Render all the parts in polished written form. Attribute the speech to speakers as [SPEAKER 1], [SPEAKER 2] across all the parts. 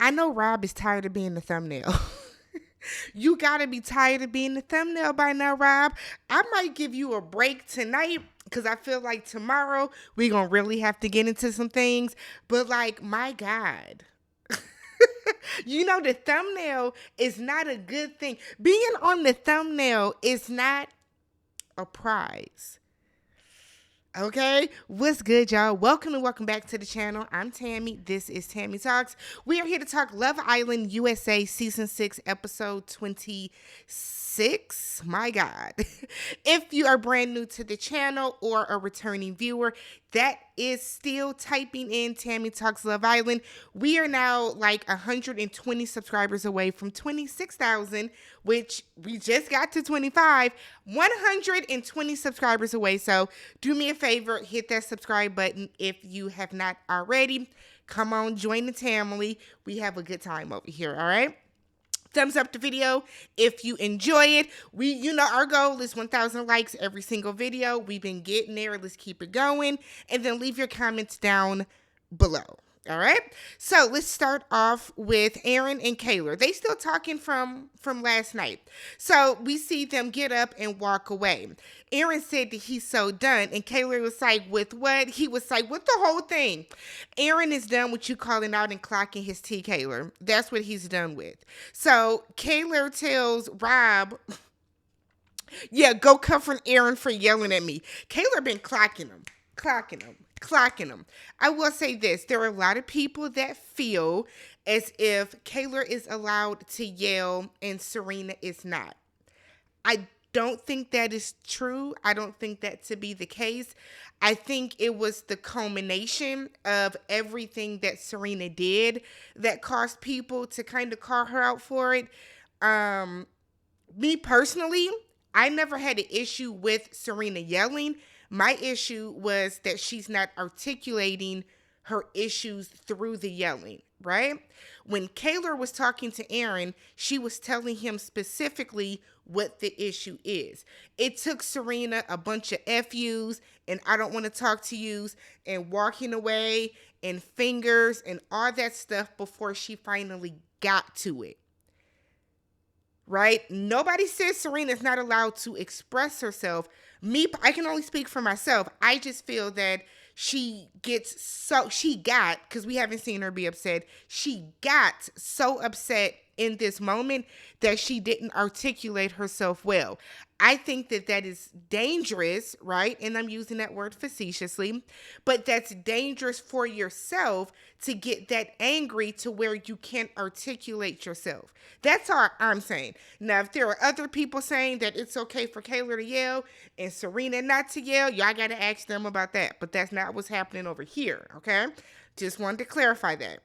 [SPEAKER 1] I know Rob is tired of being the thumbnail. You gotta be tired of being the thumbnail by now, Rob. I might give you a break tonight because I feel like tomorrow we gonna really have to get into some things. But like, my God. The thumbnail is not a good thing. Being on the thumbnail is not a prize. Okay, what's good, y'all? Welcome and welcome back to the channel. I'm Tammy. This is Tammy Talks. We are here to talk Love Island USA Season 6, Episode 26. My God. If you are brand new to the channel or a returning viewer, that is still typing in Tammy Talks Love Island. We are now like 120 subscribers away from 26,000, which we just got to 25. 120 subscribers away. So do me a favor, hit that subscribe button if you have not already. Come on, join the family. We have a good time over here, all right? Thumbs up the video if you enjoy it. Our goal is 1,000 likes every single video. We've been getting there. Let's keep it going. And then leave your comments down below. All right. So let's start off with Aaron and Kaylor. They still talking from last night. So we see them get up and walk away. Aaron said that he's so done. And Kaylor was like, with what? He was like, with the whole thing. Aaron is done with you calling out and clocking his tea, Kaylor. That's what he's done with. So Kaylor tells Rob, yeah, go comfort Aaron for yelling at me. Kaylor been clocking him. I will say this. There are a lot of people that feel as if Kaylor is allowed to yell and Serena is not. I don't think that is true. I don't think that to be the case. I think it was the culmination of everything that Serena did that caused people to kind of call her out for it. Me personally, I never had an issue with Serena yelling. My issue was that she's not articulating her issues through the yelling, right? When Kaylor was talking to Aaron, she was telling him specifically what the issue is. It took Serena a bunch of FUs and I don't want to talk to yous and walking away and fingers and all that stuff before she finally got to it. Right? Nobody says Serena's not allowed to express herself. I can only speak for myself. I just feel that because we haven't seen her be upset. She got so upset in this moment that she didn't articulate herself well. I think that is dangerous, right? And I'm using that word facetiously, but that's dangerous for yourself to get that angry to where you can't articulate yourself. That's all I'm saying. Now, if there are other people saying that it's okay for Kaylor to yell and Serena not to yell, y'all got to ask them about that. But that's not what's happening over here, okay? Just wanted to clarify that.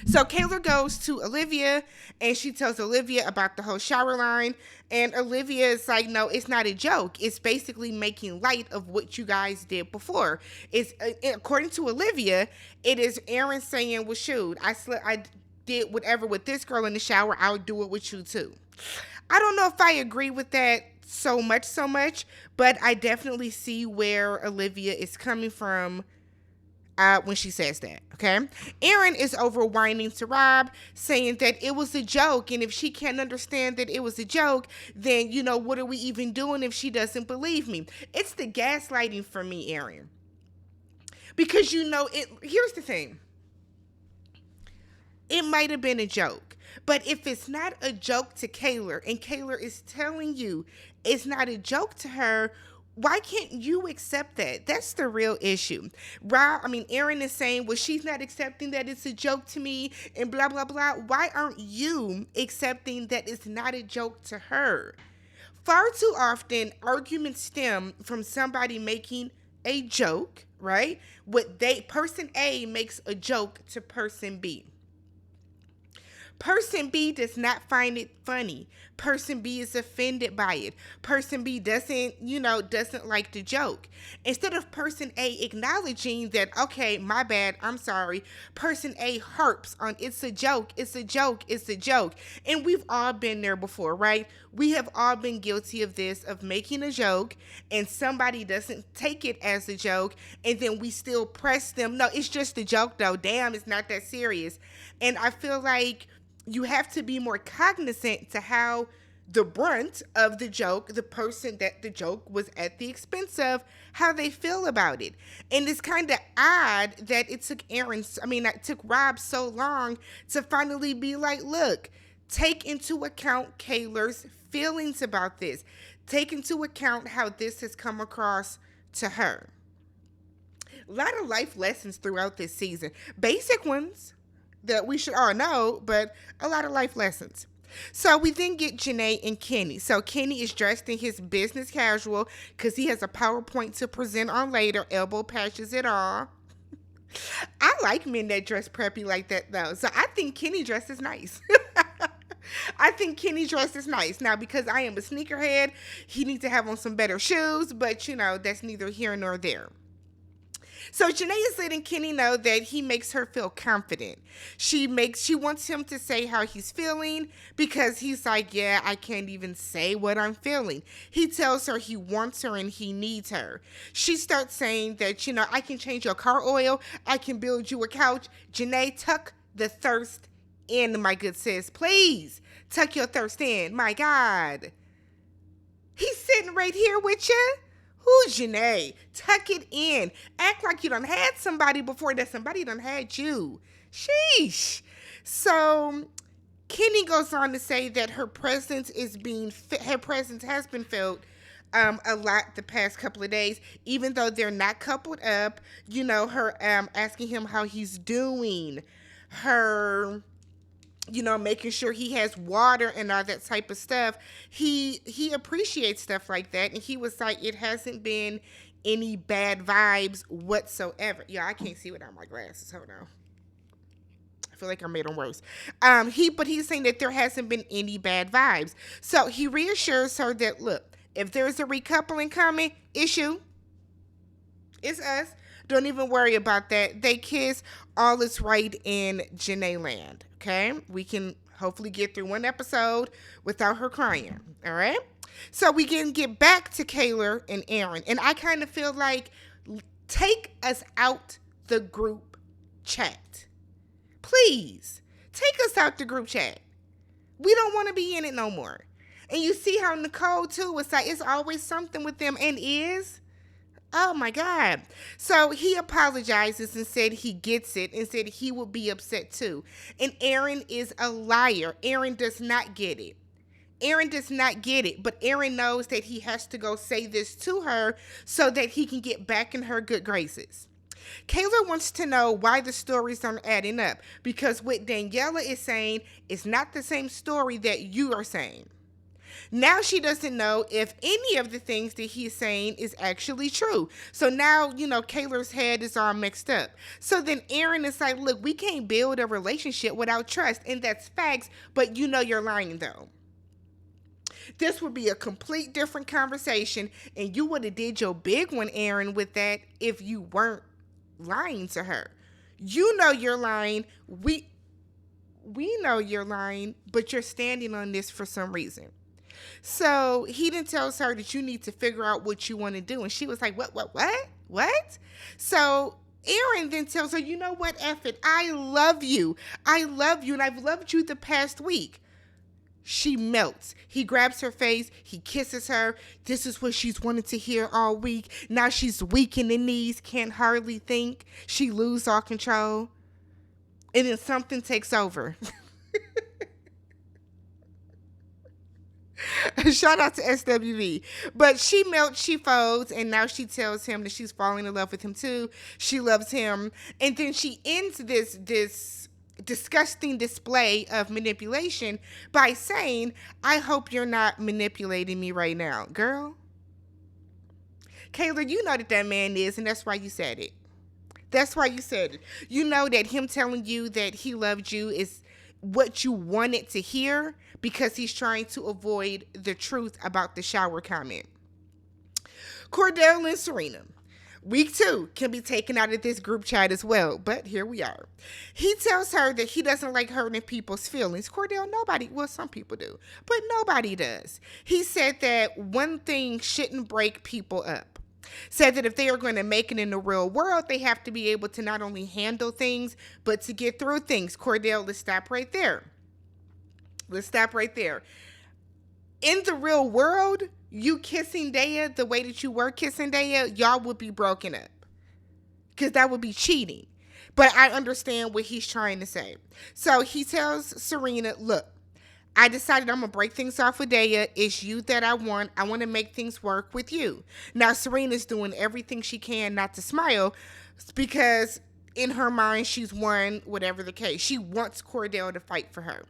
[SPEAKER 1] So Kaylor goes to Olivia and she tells Olivia about the whole shower line. And Olivia is like, no, it's not a joke. It's basically making light of what you guys did before. It's according to Olivia, it is Aaron saying, well, shoot, I did whatever with this girl in the shower. I'll do it with you too. I don't know if I agree with that so much, but I definitely see where Olivia is coming from. When she says that, okay? Aaron is over whining to Rob, saying that it was a joke, and if she can't understand that it was a joke, then, what are we even doing if she doesn't believe me? It's the gaslighting for me, Aaron. Because, here's the thing. It might have been a joke, but if it's not a joke to Kaylor, and Kaylor is telling you it's not a joke to her, why can't you accept that? That's the real issue. Aaron is saying, well, she's not accepting that it's a joke to me and blah, blah, blah. Why aren't you accepting that it's not a joke to her? Far too often, arguments stem from somebody making a joke, right? Person A makes a joke to person B. Person B does not find it funny. Person B is offended by it. Person B doesn't like the joke. Instead of person A acknowledging that, okay, my bad, I'm sorry, person A harps on it's a joke, it's a joke, it's a joke. And we've all been there before, right? We have all been guilty of this, of making a joke, and somebody doesn't take it as a joke, and then we still press them. No, it's just a joke though. Damn, it's not that serious. And I feel like you have to be more cognizant to how the brunt of the joke, the person that the joke was at the expense of, how they feel about it. And it's kind of odd that it took Rob so long to finally be like, look, take into account Kaylor's feelings about this. Take into account how this has come across to her. A lot of life lessons throughout this season. Basic ones that we should all know, but a lot of life lessons. So we then get Jana and Kenny. So Kenny is dressed in his business casual because he has a PowerPoint to present on later, elbow patches it all. I like men that dress preppy like that though. So I think Kenny dresses nice. I think Kenny dresses nice. Now, because I am a sneakerhead, he needs to have on some better shoes, but that's neither here nor there. So Janae is letting Kenny know that he makes her feel confident. She wants him to say how he's feeling because he's like, yeah, I can't even say what I'm feeling. He tells her he wants her and he needs her. She starts saying that, I can change your car oil. I can build you a couch. Janae, tuck the thirst in, my good sis. Please tuck your thirst in. My God. He's sitting right here with you. Who's Janae? Tuck it in. Act like you done had somebody before that somebody done had you. Sheesh. So Kenny goes on to say that her presence has been felt a lot the past couple of days, even though they're not coupled up. Her asking him how he's doing. Her making sure he has water and all that type of stuff. He appreciates stuff like that. And he was like, it hasn't been any bad vibes whatsoever. Yeah, I can't see without my glasses. Hold on. I feel like I made them worse. But he's saying that there hasn't been any bad vibes. So he reassures her that, look, if there's a recoupling coming, it's us. Don't even worry about that. They kiss. All is right in Janae land. Okay? We can hopefully get through one episode without her crying. All right? So we can get back to Kaylor and Aaron. And I kind of feel like, take us out the group chat. Please. Take us out the group chat. We don't want to be in it no more. And you see how Nicole, too, was like, it's always something with them, and is. Oh my God. So he apologizes and said he gets it and said he will be upset too. And Aaron is a liar. Aaron does not get it. Aaron does not get it, but Aaron knows that he has to go say this to her so that he can get back in her good graces. Kaylor wants to know why the stories aren't adding up, because what Daniela is saying is not the same story that you are saying. Now she doesn't know if any of the things that he's saying is actually true. So now, Kaylor's head is all mixed up. So then Aaron is like, look, we can't build a relationship without trust. And that's facts, but you're lying though. This would be a complete different conversation. And you would have did your big one, Aaron, with that if you weren't lying to her. You're lying. We know you're lying, but you're standing on this for some reason. So he then tells her that you need to figure out what you want to do. And she was like, what? So Aaron then tells her, you know what, F it. I love you. And I've loved you the past week. She melts. He grabs her face. He kisses her. This is what she's wanted to hear all week. Now she's weak in the knees, can't hardly think. She loses all control. And then something takes over. Shout out to SWV. But she melts, she folds, and now she tells him that she's falling in love with him too. She loves him. And then she ends this disgusting display of manipulation by saying, I hope you're not manipulating me right now. Girl, Kaylor, you know that man is, and that's why you said it. That's why you said it. You know that him telling you that he loved you is what you wanted to hear because he's trying to avoid the truth about the shower comment. Cordell and Serena. Week 2 can be taken out of this group chat as well, but here we are. He tells her that he doesn't like hurting people's feelings. Cordell, some people do, but nobody does. He said that one thing shouldn't break people up. Said that if they are going to make it in the real world, they have to be able to not only handle things, but to get through things. Cordell, let's stop right there. In the real world, you kissing Daya the way that you were kissing Daya, y'all would be broken up. Because that would be cheating. But I understand what he's trying to say. So he tells Serena, look, I decided I'm going to break things off with Daya. It's you that I want. I want to make things work with you. Now, Serena's doing everything she can not to smile because in her mind, she's won, whatever the case. She wants Cordell to fight for her.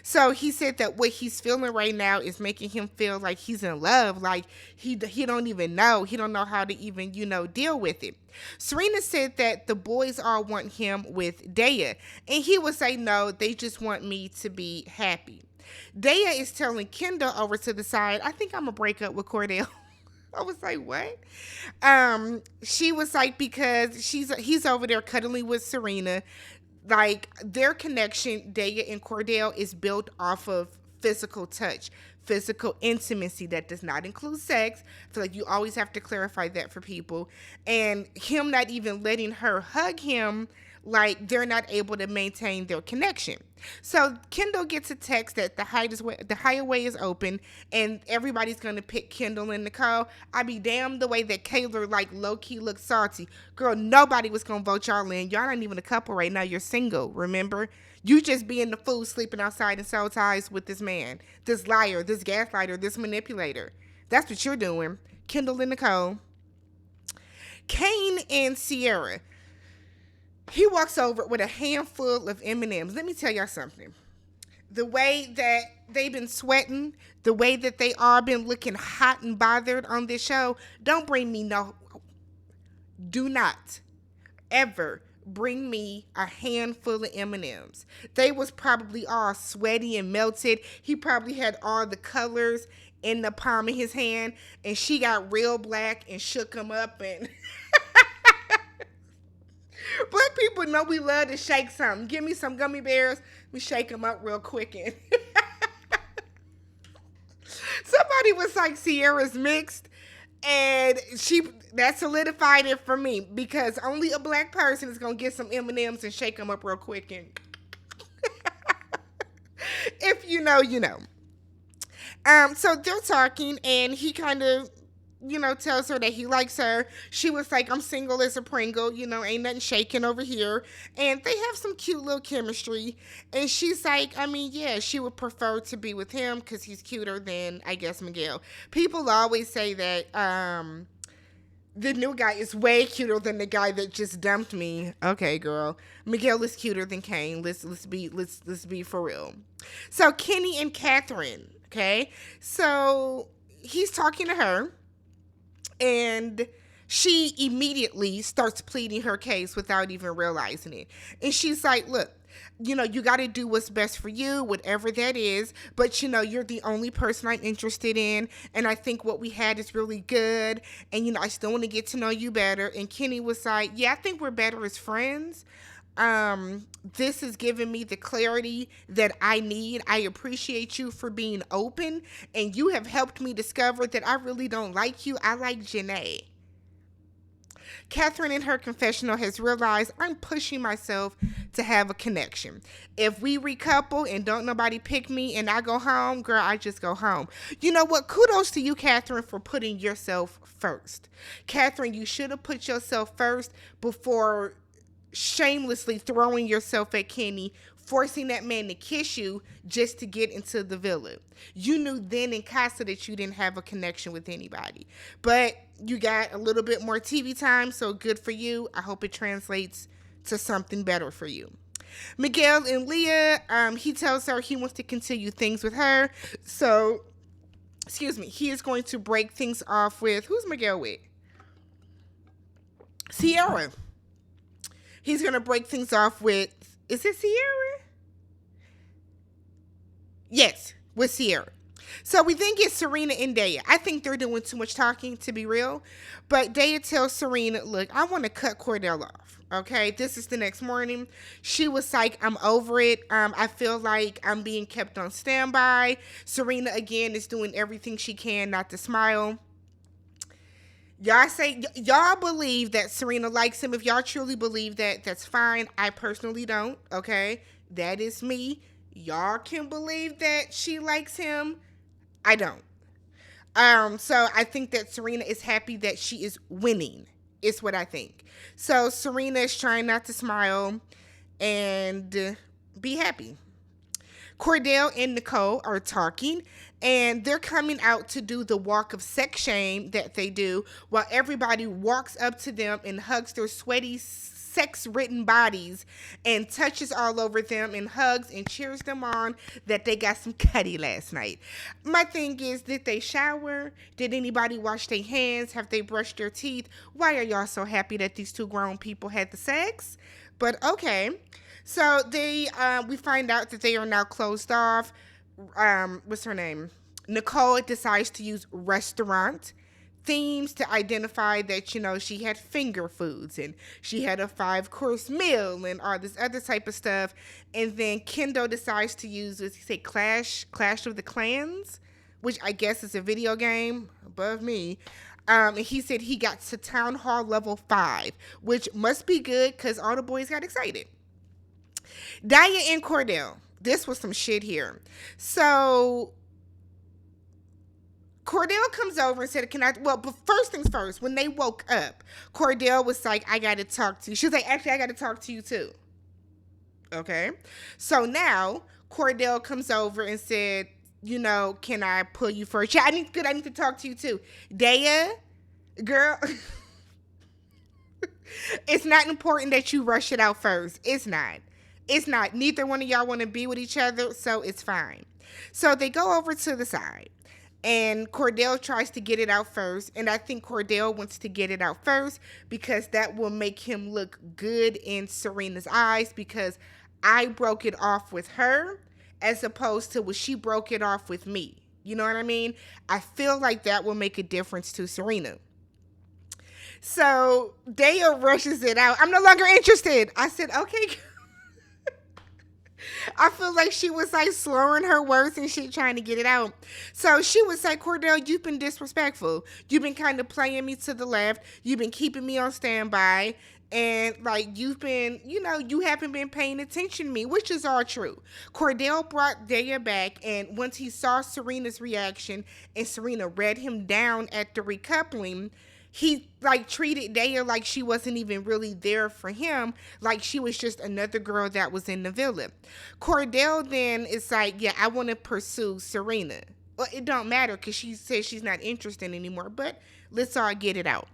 [SPEAKER 1] So he said that what he's feeling right now is making him feel like he's in love, like he don't even know. He don't know how to even, deal with it. Serena said that the boys all want him with Daya. And he would say, no, they just want me to be happy. Daya is telling Kendall over to the side, I think I'm going to break up with Cordell. I was like, what? She was like, because he's over there cuddling with Serena. Like, their connection, Daya and Cordell, is built off of physical touch, physical intimacy. That does not include sex. I feel like you always have to clarify that for people. And him not even letting her hug him, like they're not able to maintain their connection. So Kendall gets a text that the hideaway is open and everybody's going to pick Kendall and Nicole. I be damned the way that Kaylor like low-key looks salty. Girl, nobody was going to vote y'all in. Y'all not even a couple right now. You're single, remember? You just being the fool sleeping outside in soul ties with this man, this liar, this gaslighter, this manipulator. That's what you're doing. Kendall and Nicole. Kane and Sierra. He walks over with a handful of M&Ms. Let me tell y'all something. The way that they've been sweating, the way that they all been looking hot and bothered on this show, do not ever bring me a handful of M&Ms. They was probably all sweaty and melted. He probably had all the colors in the palm of his hand, and she got real black and shook him up and... Black people know we love to shake something. Give me some gummy bears. We shake them up real quick. And somebody was like, Sierra's mixed. And that solidified it for me. Because only a black person is going to get some M&Ms and shake them up real quick. And if you know, you know. So they're talking and he kind of... tells her that he likes her. She was like, I'm single as a Pringle, ain't nothing shaking over here. And they have some cute little chemistry. And she's like, she would prefer to be with him because he's cuter than, I guess, Miguel. People always say that the new guy is way cuter than the guy that just dumped me. Okay, girl. Miguel is cuter than Kane. Let's be for real. So Kenny and Catherine, okay? So he's talking to her. And she immediately starts pleading her case without even realizing it. And she's like, look, you got to do what's best for you, whatever that is. But, you're the only person I'm interested in. And I think what we had is really good. And, I still want to get to know you better. And Kenny was like, yeah, I think we're better as friends. This is giving me the clarity that I need. I appreciate you for being open, and you have helped me discover that I really don't like you. I like Janae. Catherine in her confessional has realized I'm pushing myself to have a connection. If we recouple and don't nobody pick me and I go home, girl, I just go home. You know what? Kudos to you, Catherine, for putting yourself first. Catherine, you should have put yourself first before shamelessly throwing yourself at Kenny, forcing that man to kiss you just to get into the villa. You knew then in Casa that you didn't have a connection with anybody. But you got a little bit more TV time, so good for you. I hope it translates to something better for you. Miguel and Leah, he tells her he wants to continue things with her. So, he is going to break things off with, who's Miguel with? Sierra. He's going to break things off with, is it Sierra? Yes, with Sierra. So we think it's Serena and Daya. I think they're doing too much talking, to be real. But Daya tells Serena, look, I want to cut Cordell off. Okay, this is the next morning. She was like, I'm over it. I feel like I'm being kept on standby. Serena, again, is doing everything she can not to smile. Y'all believe that Serena likes him. If y'all truly believe that, that's fine. I personally don't. Okay, that is me. Y'all can believe that she likes him. I don't. So I think that Serena is happy that she is winning. Is what I think. So Serena is trying not to smile and be happy. Cordell and Nicole are talking, and they're coming out to do the walk of sex shame that they do, while everybody walks up to them and hugs their sweaty, sex-ridden bodies and touches all over them and hugs and cheers them on that they got some cutty last night. My thing is, did they shower? Did anybody wash their hands? Have they brushed their teeth? Why are y'all so happy that these two grown people had the sex? But okay. So we find out that they are now closed off. What's her name? Nicole decides to use restaurant themes to identify that, she had finger foods and she had a 5-course meal and all this other type of stuff. And then Kendall decides to use, what he say, Clash of the Clans, which I guess is a video game above me. And he said he got to Town Hall level 5, which must be good because all the boys got excited. Daya and Cordell. This was some shit here. So Cordell comes over and said, but first things first, when they woke up, Cordell was like, I got to talk to you. She was like, actually, I got to talk to you too. Okay. So now Cordell comes over and said, can I pull you for a chat? I need to talk to you too. Daya, girl, it's not important that you rush it out first. It's not. Neither one of y'all want to be with each other, so it's fine. So they go over to the side, and Cordell tries to get it out first, and I think Cordell wants to get it out first because that will make him look good in Serena's eyes, because I broke it off with her as opposed to when she broke it off with me. You know what I mean? I feel like that will make a difference to Serena. So Daya rushes it out. I'm no longer interested. I said, okay. I feel like she was like slurring her words and shit trying to get it out. So she was like, Cordell, you've been disrespectful. You've been kind of playing me to the left. You've been keeping me on standby. And like you've been, you haven't been paying attention to me, which is all true. Cordell brought Daya back, and once he saw Serena's reaction and Serena read him down at the recoupling, he like treated Daya like she wasn't even really there for him, like she was just another girl that was in the villa. Cordell then is like, yeah, I want to pursue Serena. Well, it don't matter because she says she's not interested anymore, but let's all get it out.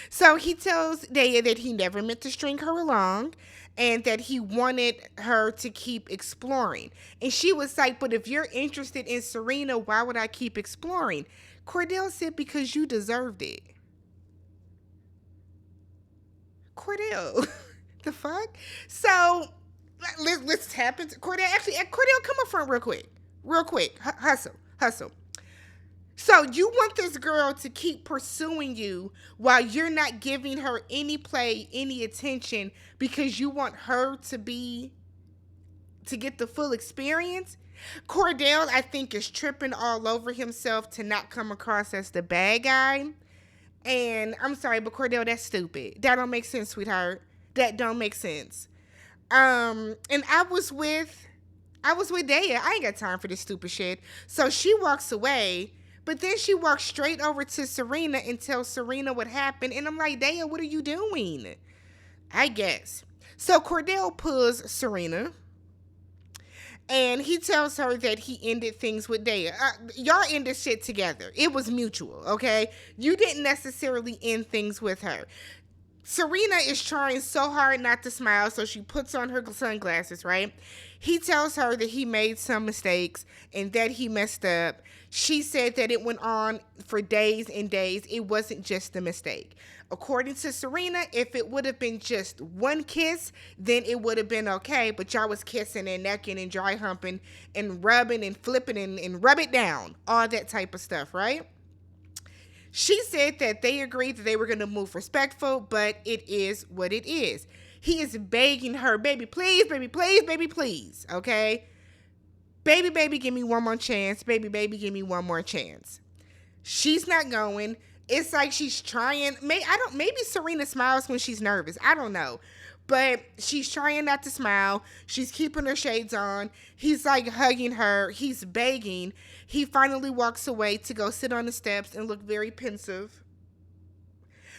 [SPEAKER 1] So he tells Daya that he never meant to string her along and that he wanted her to keep exploring. And she was like, but if you're interested in Serena, why would I keep exploring? Cordell said, because you deserved it. Cordell, the fuck? So let's tap into Cordell. Actually, Cordell, come up front real quick. Hustle. So you want this girl to keep pursuing you while you're not giving her any play, any attention, because you want her to get the full experience? Cordell, I think, is tripping all over himself to not come across as the bad guy. And I'm sorry, but Cordell, that's stupid. That don't make sense, sweetheart. That don't make sense. And I was with Daya. I ain't got time for this stupid shit. So she walks away, but then she walks straight over to Serena and tells Serena what happened. And I'm like, Daya, what are you doing? I guess. So Cordell pulls Serena, and he tells her that he ended things with Daya. Y'all ended shit together. It was mutual, okay? You didn't necessarily end things with her. Serena is trying so hard not to smile, so she puts on her sunglasses, right? He tells her that he made some mistakes and that he messed up. She said that it went on for days and days. It wasn't just a mistake. According to Serena, if it would have been just one kiss, then it would have been okay. But y'all was kissing and necking and dry humping and rubbing and flipping and rub it down. All that type of stuff, right? She said that they agreed that they were going to move respectful, but it is what it is. He is begging her, baby, please, baby, please, baby, please, okay? Baby, baby, give me one more chance. Baby, baby, give me one more chance. She's not going. It's like she's trying. Maybe Serena smiles when she's nervous. I don't know. But she's trying not to smile. She's keeping her shades on. He's like hugging her. He's begging. He finally walks away to go sit on the steps and look very pensive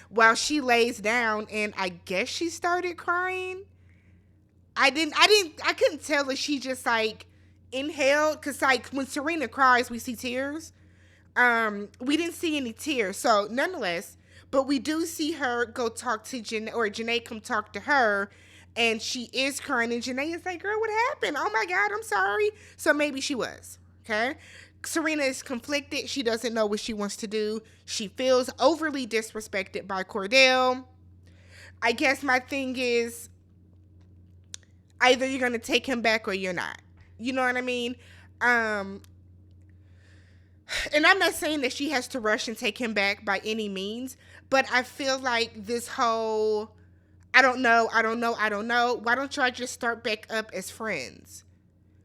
[SPEAKER 1] while she lays down, and I guess she started crying. I couldn't tell if she just like inhaled, because like when Serena cries, we see tears. We didn't see any tears. So nonetheless, but we do see her go talk to Janae, or Janae come talk to her, and she is crying, and Janae is like, girl, what happened? Oh my God, I'm sorry. So maybe she was, okay? Serena is conflicted. She doesn't know what she wants to do. She feels overly disrespected by Cordell. I guess my thing is, either you're going to take him back or you're not. You know what I mean? And I'm not saying that she has to rush and take him back by any means, but I feel like this whole, I don't know. Why don't y'all just start back up as friends?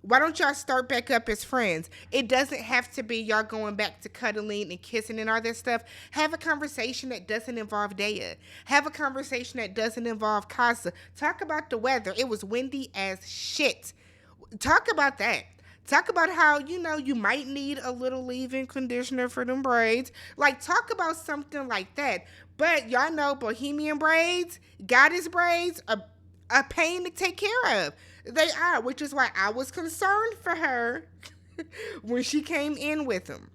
[SPEAKER 1] Why don't y'all start back up as friends? It doesn't have to be y'all going back to cuddling and kissing and all that stuff. Have a conversation that doesn't involve Daya. Have a conversation that doesn't involve Casa. Talk about the weather. It was windy as shit. Talk about that. Talk about how, you might need a little leave-in conditioner for them braids. Like, talk about something like that. But y'all know Bohemian braids, goddess braids, a pain to take care of. They are, which is why I was concerned for her when she came in with them.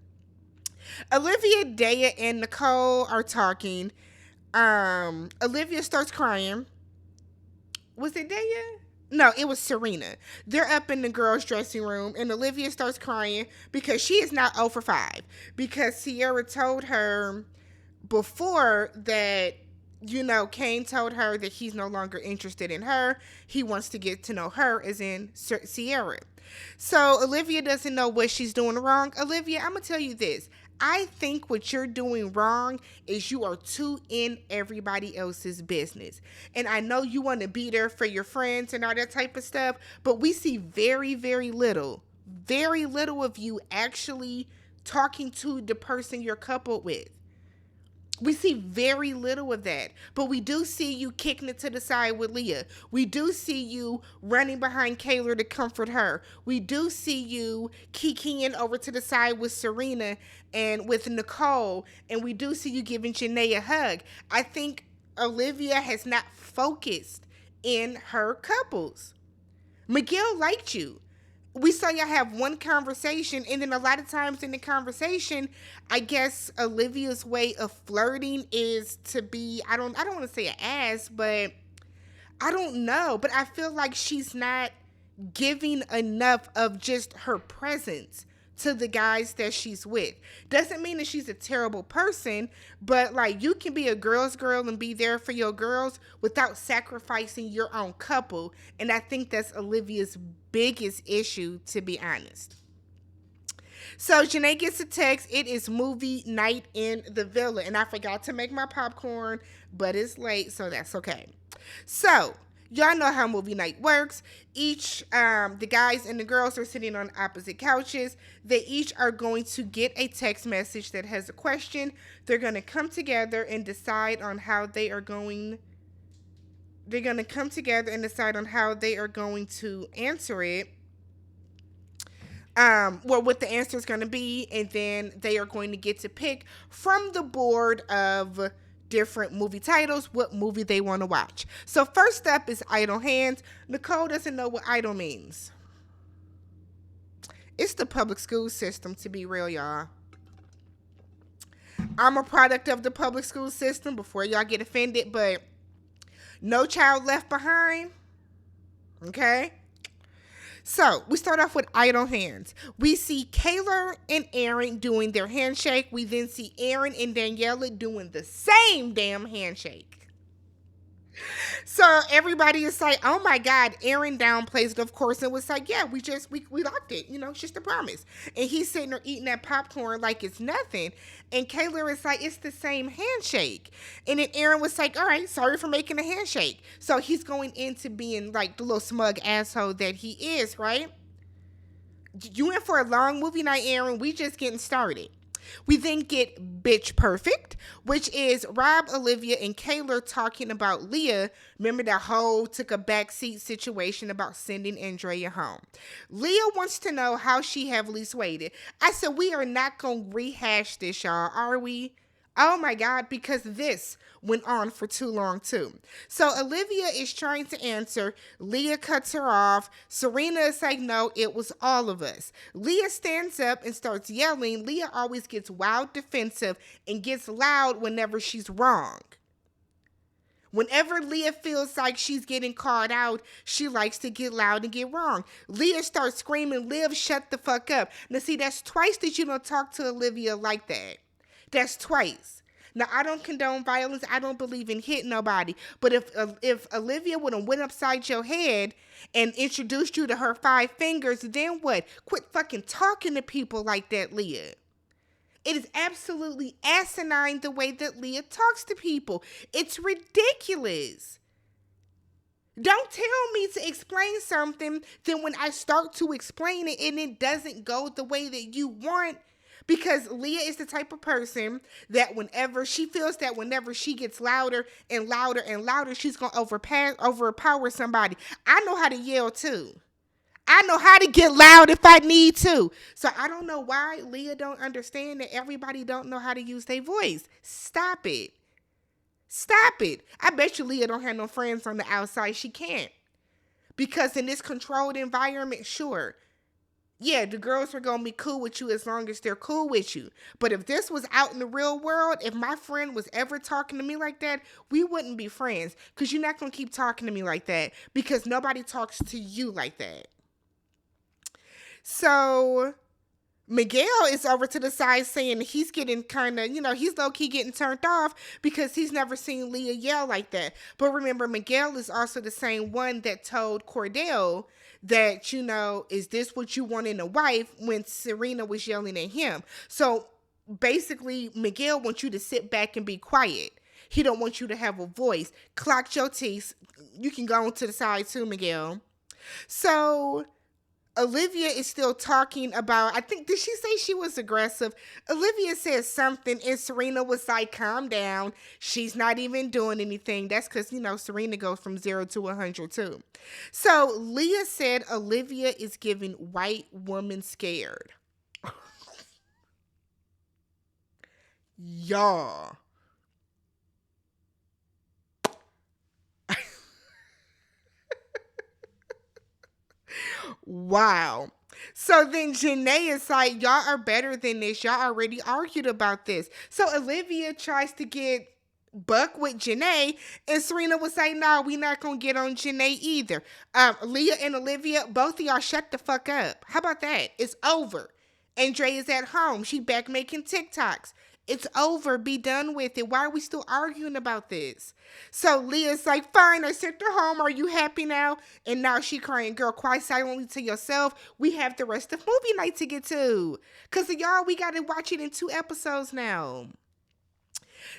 [SPEAKER 1] Olivia, Daya, and Nicole are talking. Olivia starts crying. Was it Daya? No, it was Serena. They're up in the girls' dressing room, and Olivia starts crying because she is now 0 for 5. Because Sierra told her before that, Kane told her that he's no longer interested in her. He wants to get to know her, as in Sierra. So Olivia doesn't know what she's doing wrong. Olivia, I'm going to tell you this. I think what you're doing wrong is you are too in everybody else's business. And I know you want to be there for your friends and all that type of stuff, but we see very, very little of you actually talking to the person you're coupled with. We see very little of that, but we do see you kicking it to the side with Leah. We do see you running behind Kaylor to comfort her. We do see you kikiing over to the side with Serena and with Nicole, and we do see you giving Janae a hug. I think Olivia has not focused in her couples. Miguel liked you. We saw y'all have one conversation, and then a lot of times in the conversation, I guess Olivia's way of flirting is to be, I don't want to say an ass, but I don't know. But I feel like she's not giving enough of just her presence to the guys that she's with. Doesn't mean that she's a terrible person, but like, you can be a girl's girl and be there for your girls without sacrificing your own couple. And I think that's Olivia's biggest issue, to be honest. So Janae gets a text. It is movie night in the villa. And I forgot to make my popcorn, but it's late, so that's okay. So y'all know how movie night works. Each, the guys and the girls are sitting on opposite couches. They each are going to get a text message that has a question. They're going to come together and decide on how they are going. They're going to come together and decide on how they are going to answer it. What the answer is going to be, and then they are going to get to pick from the board of different movie titles what movie they want to watch. So first up is Idle Hands. Nicole doesn't know what idle means. It's the public school system, to be real, y'all. I'm a product of the public school system, before y'all get offended, but No Child Left Behind. Okay. So we start off with idle hands. We see Kaylor and Aaron doing their handshake. We then see Aaron and Daniela doing the same damn handshake. So everybody is like, oh my God, Aaron downplays it, of course, and was like, yeah, we locked it. It's just a promise. And he's sitting there eating that popcorn like it's nothing. And Kaylor is like, it's the same handshake. And then Aaron was like, all right, sorry for making a handshake. So he's going into being like the little smug asshole that he is, right? You in for a long movie night, Aaron. We just getting started. We then get Bitch Perfect, which is Rob, Olivia, and Kaylor talking about Leah. Remember that whole took a backseat situation about sending Andrea home. Leah wants to know how she heavily swayed. I said, we are not going to rehash this, y'all, are we? Oh my God, because this went on for too long too. So Olivia is trying to answer. Leah cuts her off. Serena is like, no, it was all of us. Leah stands up and starts yelling. Leah always gets wild defensive and gets loud whenever she's wrong. Whenever Leah feels like she's getting called out, she likes to get loud and get wrong. Leah starts screaming, Liv, shut the fuck up. Now see, that's twice that you don't talk to Olivia like that. That's twice. Now, I don't condone violence. I don't believe in hitting nobody. But if Olivia would have went upside your head and introduced you to her 5 fingers, then what? Quit fucking talking to people like that, Leah. It is absolutely asinine the way that Leah talks to people. It's ridiculous. Don't tell me to explain something, then when I start to explain it and it doesn't go the way that you want, because Leah is the type of person that whenever she feels that whenever she gets louder and louder and louder, she's going to overpower somebody. I know how to yell too. I know how to get loud if I need to. So I don't know why Leah don't understand that everybody don't know how to use their voice. Stop it. Stop it. I bet you Leah don't have no friends on the outside. She can't. Because in this controlled environment, sure. Yeah, the girls are going to be cool with you as long as they're cool with you. But if this was out in the real world, if my friend was ever talking to me like that, we wouldn't be friends. Because you're not going to keep talking to me like that. Because nobody talks to you like that. So Miguel is over to the side saying he's getting kind of, he's low-key getting turned off because he's never seen Leah yell like that. But remember, Miguel is also the same one that told Cordell that, is this what you want in a wife when Serena was yelling at him? So basically, Miguel wants you to sit back and be quiet. He don't want you to have a voice. Clock your teeth. You can go on to the side too, Miguel. So Olivia is still talking about, I think, did she say she was aggressive? Olivia says something and Serena was like, calm down. She's not even doing anything. That's because, Serena goes from 0 to 100 too. So Leah said Olivia is giving white woman scared. Y'all. Wow. So then Janae is like, y'all are better than this. Y'all already argued about this. So Olivia tries to get buck with Janae, and Serena was like, no, we not going to get on Janae either. Leah and Olivia, both of y'all shut the fuck up. How about that? It's over. Andrea is at home. She back making TikToks. It's over. Be done with it. Why are we still arguing about this? So Leah's like, fine, I sent her home. Are you happy now? And now she crying, girl, cry silently to yourself. We have the rest of movie night to get to. Because y'all, we got to watch it in 2 episodes now.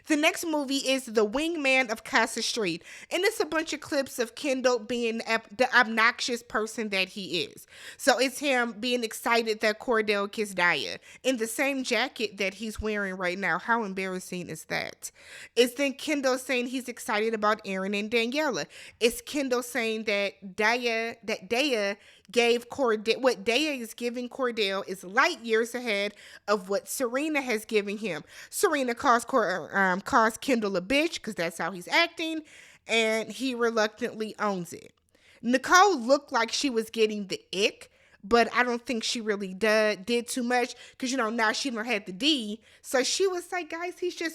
[SPEAKER 1] The next movie is The Wingman of Casa Street, and it's a bunch of clips of Kendall being the obnoxious person that he is. So it's him being excited that Cordell kissed Daya in the same jacket that he's wearing right now. How embarrassing is that? It's then Kendall saying he's excited about Aaron and Daniela. It's Kendall saying that Daya gave Cordell, what Daya is giving Cordell is light years ahead of what Serena has given him. Serena calls Kendall a bitch because that's how he's acting, and he reluctantly owns it. Nicole looked like she was getting the ick, but I don't think she really did too much because, now she don't have the D. So she was like, guys,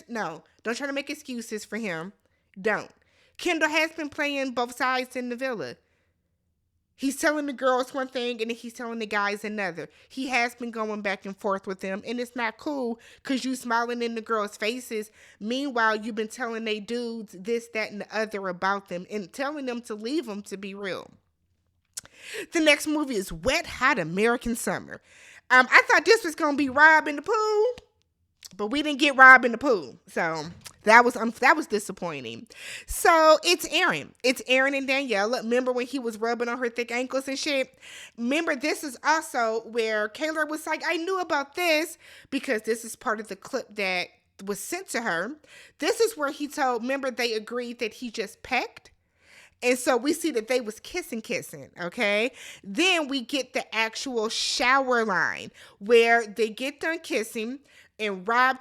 [SPEAKER 1] don't try to make excuses for him. Don't. Kendall has been playing both sides in the villa. He's telling the girls one thing and then he's telling the guys another. He has been going back and forth with them, and it's not cool because you smiling in the girls' faces. Meanwhile, you've been telling they dudes this, that, and the other about them and telling them to leave them, to be real. The next movie is Wet Hot American Summer. I thought this was going to be Rob in the pool, but we didn't get Rob in the pool. So that was disappointing. So it's Aaron. It's Aaron and Danielle. Remember when he was rubbing on her thick ankles and shit? Remember, this is also where Kaylor was like, I knew about this because this is part of the clip that was sent to her. This is where he told, remember they agreed that he just pecked? And so we see that they was kissing, okay? Then we get the actual shower line where they get done kissing and Aaron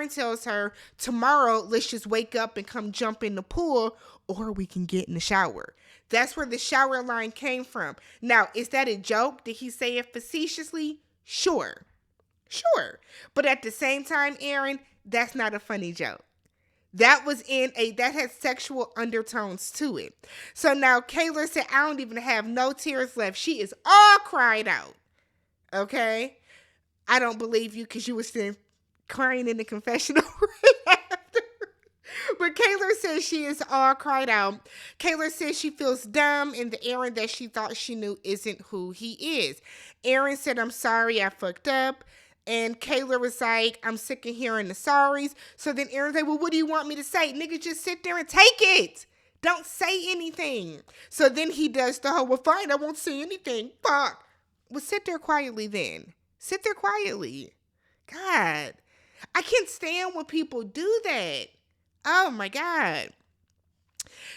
[SPEAKER 1] tells her, tomorrow, let's just wake up and come jump in the pool or we can get in the shower. That's where the shower line came from. Now, is that a joke? Did he say it facetiously? Sure. But at the same time, Aaron, that's not a funny joke. That had sexual undertones to it. So now Kaylor said, I don't even have no tears left. She is all cried out. Okay? I don't believe you because you were still crying in the confessional right after. But Kaylor says she is all cried out. Kaylor says she feels dumb and the Aaron that she thought she knew isn't who he is. Aaron said, I'm sorry, I fucked up. And Kaylor was like, I'm sick of hearing the sorries. So then Aaron's like, well, what do you want me to say? Nigga, just sit there and take it. Don't say anything. So then he does the whole, well, fine, I won't say anything. Fuck. Well, sit there quietly then. Sit there quietly. God. I can't stand when people do that. Oh, my God.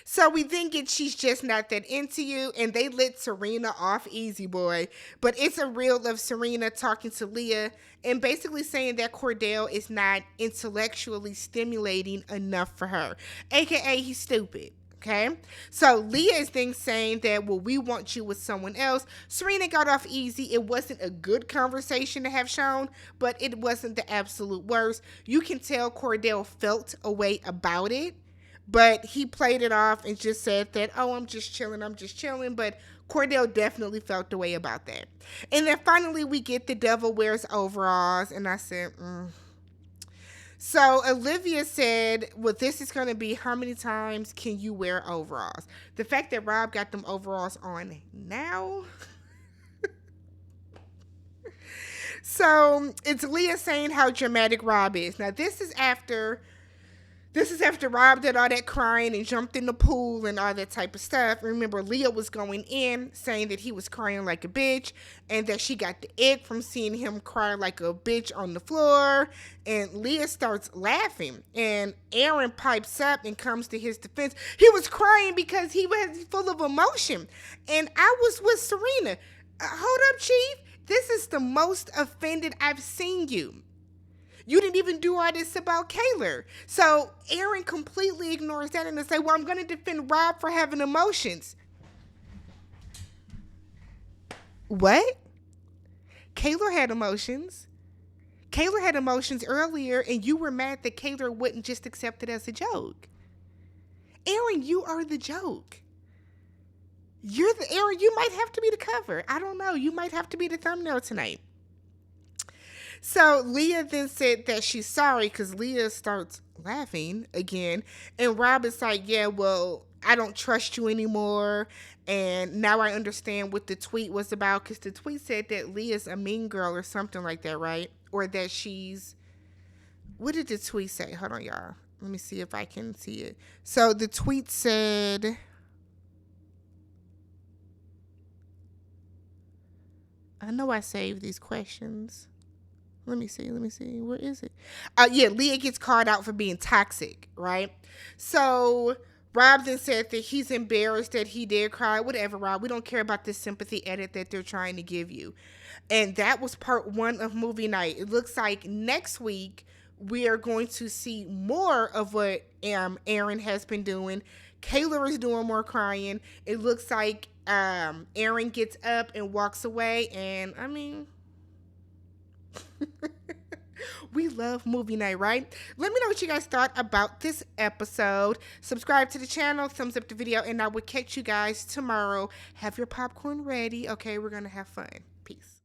[SPEAKER 1] So we then get She's Just Not That Into You, and they lit Serena off easy, boy. But it's a reel of Serena talking to Leah and basically saying that Cordell is not intellectually stimulating enough for her, aka he's stupid. Okay, so Leah is then saying that, well, we want you with someone else. Serena got off easy. It wasn't a good conversation to have shown, but it wasn't the absolute worst. You can tell Cordell felt a way about it, but he played it off and just said that, oh, I'm just chilling. But Cordell definitely felt the way about that. And then finally we get The Devil Wears Overalls, and I said, So Olivia said, well, this is going to be how many times can you wear overalls? The fact that Rob got them overalls on now. So it's Leah saying how dramatic Rob is. Now, this is after Rob did all that crying and jumped in the pool and all that type of stuff. Remember, Leah was going in saying that he was crying like a bitch and that she got the ick from seeing him cry like a bitch on the floor. And Leah starts laughing. And Aaron pipes up and comes to his defense. He was crying because he was full of emotion. And I was with Serena. Hold up, Chief. This is the most offended I've seen you. You didn't even do all this about Kaylor. So Aaron completely ignores that and say, well, I'm going to defend Rob for having emotions. What? Kaylor had emotions. Kaylor had emotions earlier, and you were mad that Kaylor wouldn't just accept it as a joke. Aaron, you are the joke. Aaron, you might have to be the cover. I don't know. You might have to be the thumbnail tonight. So Leah then said that she's sorry because Leah starts laughing again. And Rob is like, yeah, well, I don't trust you anymore. And now I understand what the tweet was about, because the tweet said that Leah's a mean girl or something like that, right? Or that she's... What did the tweet say? Hold on, y'all. Let me see if I can see it. So the tweet said... I know I saved these questions. Let me see. Where is it? Yeah, Leah gets called out for being toxic, right? So Rob then said that he's embarrassed that he did cry. Whatever, Rob. We don't care about this sympathy edit that they're trying to give you. And that was part 1 of movie night. It looks like next week we are going to see more of what Aaron has been doing. Kaylor is doing more crying. It looks like Aaron gets up and walks away. And I mean... We love movie night, right? Let me know what you guys thought about this episode. Subscribe to the channel, thumbs up the video, and I will catch you guys tomorrow. Have your popcorn ready. Okay, we're going to have fun. Peace.